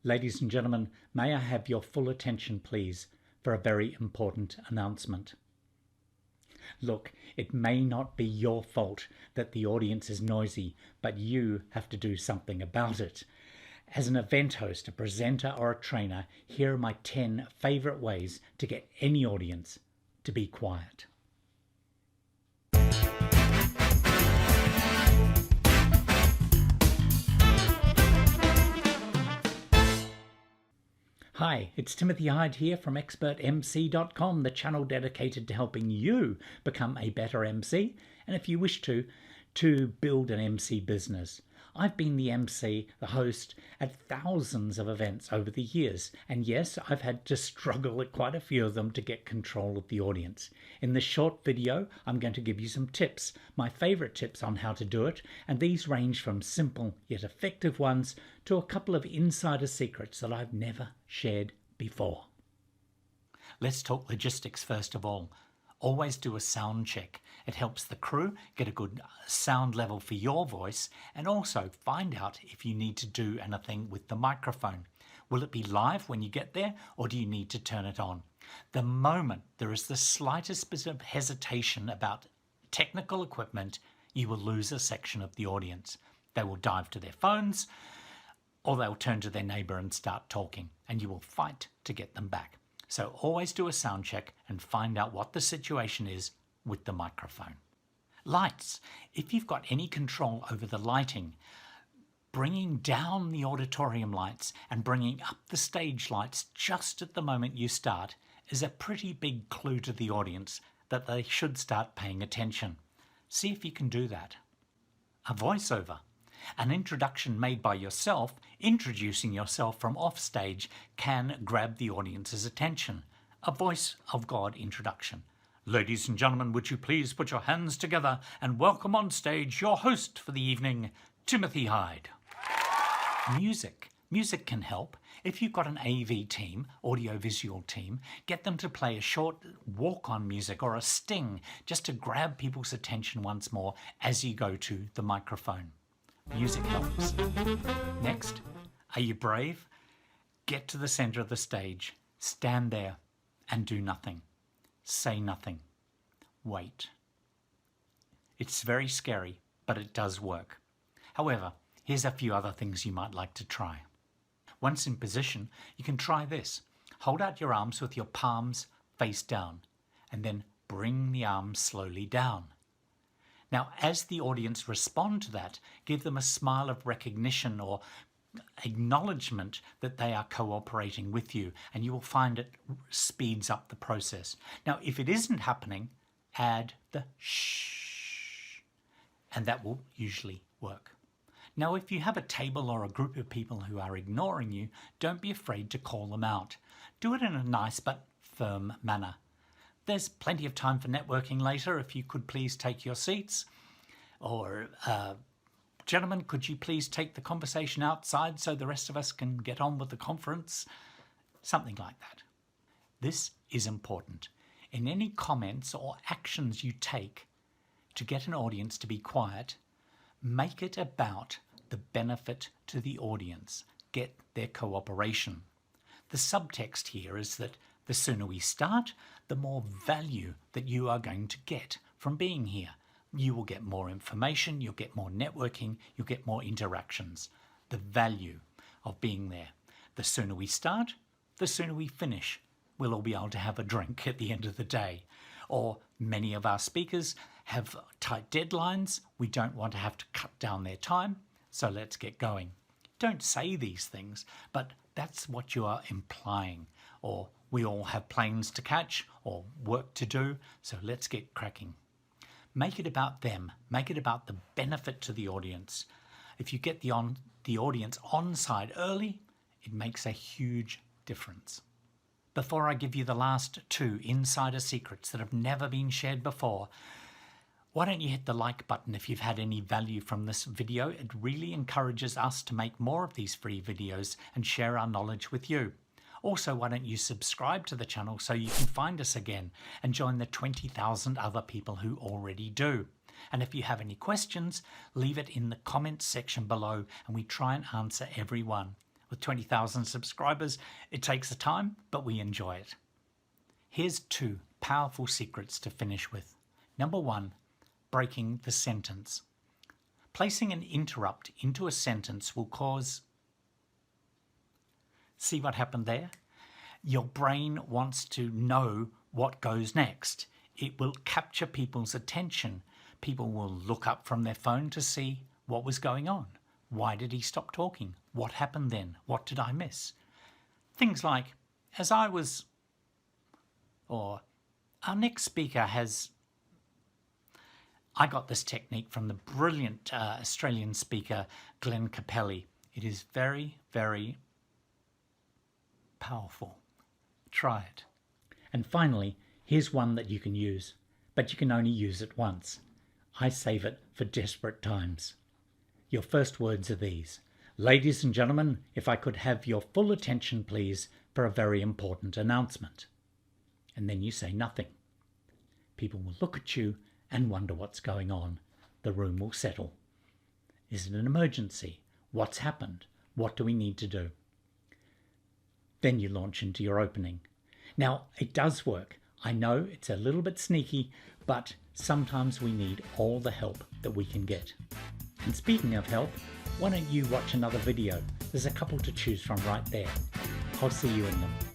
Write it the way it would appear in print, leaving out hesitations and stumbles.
Ladies and gentlemen, may I have your full attention, please, for a very important announcement. Look, it may not be your fault that the audience is noisy, but you have to do something about it. As an event host, a presenter, or a trainer, here are my 10 favorite ways to get any audience to be quiet. Hi, it's Timothy Hyde here from ExpertMC.com, the channel dedicated to helping you become a better MC, and if you wish to build an MC business. I've been the MC, the host, at thousands of events over the years, and yes, I've had to struggle at quite a few of them to get control of the audience. In this short video, I'm going to give you some tips, my favorite tips on how to do it, and these range from simple yet effective ones to a couple of insider secrets that I've never shared before. Let's talk logistics first of all. Always do a sound check. It helps the crew get a good sound level for your voice, and also find out if you need to do anything with the microphone. Will it be live when you get there, or do you need to turn it on? The moment there is the slightest bit of hesitation about technical equipment, you will lose a section of the audience. They will dive to their phones, or they'll turn to their neighbor and start talking, and you will fight to get them back. So always do a sound check and find out what the situation is with the microphone. Lights. If you've got any control over the lighting, bringing down the auditorium lights and bringing up the stage lights just at the moment you start is a pretty big clue to the audience that they should start paying attention. See if you can do that. A voiceover. An introduction made by yourself, introducing yourself from offstage, can grab the audience's attention. A voice of God introduction. Ladies and gentlemen, would you please put your hands together and welcome on stage your host for the evening, Timothy Hyde. Music. Music can help. If you've got an AV team, audio-visual team, get them to play a short walk-on music or a sting just to grab people's attention once more as you go to the microphone. Music helps. Next, are you brave? Get to the center of the stage, stand there and do nothing. Say nothing. Wait. It's very scary, but it does work. However, here's a few other things you might like to try. Once in position, you can try this. Hold out your arms with your palms face down, and then bring the arms slowly down. Now, as the audience respond to that, give them a smile of recognition or acknowledgement that they are cooperating with you, and you will find it speeds up the process. Now, if it isn't happening, add the shh, and that will usually work. Now, if you have a table or a group of people who are ignoring you, don't be afraid to call them out. Do it in a nice but firm manner. There's plenty of time for networking later. If you could please take your seats. Or, gentlemen, could you please take the conversation outside so the rest of us can get on with the conference? Something like that. This is important. In any comments or actions you take to get an audience to be quiet, make it about the benefit to the audience. Get their cooperation. The subtext here is that the sooner we start, the more value that you are going to get from being here. You will get more information, you'll get more networking, you'll get more interactions. The value of being there. The sooner we start, the sooner we finish. We'll all be able to have a drink at the end of the day. Or many of our speakers have tight deadlines. We don't want to have to cut down their time, so let's get going. Don't say these things, but that's what you are implying. Or we all have planes to catch or work to do, so let's get cracking. Make it about them. Make it about the benefit to the audience. If you get the audience on side early, it makes a huge difference. Before I give you the last 2 insider secrets that have never been shared before, why don't you hit the like button if you've had any value from this video? It really encourages us to make more of these free videos and share our knowledge with you. Also, why don't you subscribe to the channel so you can find us again and join the 20,000 other people who already do. And if you have any questions, leave it in the comments section below and we try and answer every one. With 20,000 subscribers, it takes the time, but we enjoy it. Here's 2 powerful secrets to finish with. Number 1, breaking the sentence. Placing an interrupt into a sentence will cause... See what happened there? Your brain wants to know what goes next. It will capture people's attention. People will look up from their phone to see what was going on. Why did he stop talking? What happened then? What did I miss? Things like, as I was... or our next speaker has... I got this technique from the brilliant Australian speaker Glenn Capelli. It is very, very powerful. Try it. And finally, here's one that you can use, but you can only use it once. I save it for desperate times. Your first words are these: ladies and gentlemen, if I could have your full attention, please, for a very important announcement. And then you say nothing. People will look at you and wonder what's going on. The room will settle. Is it an emergency? What's happened? What do we need to do? Then you launch into your opening. Now, it does work. I know it's a little bit sneaky, but sometimes we need all the help that we can get. And speaking of help, why don't you watch another video? There's a couple to choose from right there. I'll see you in them.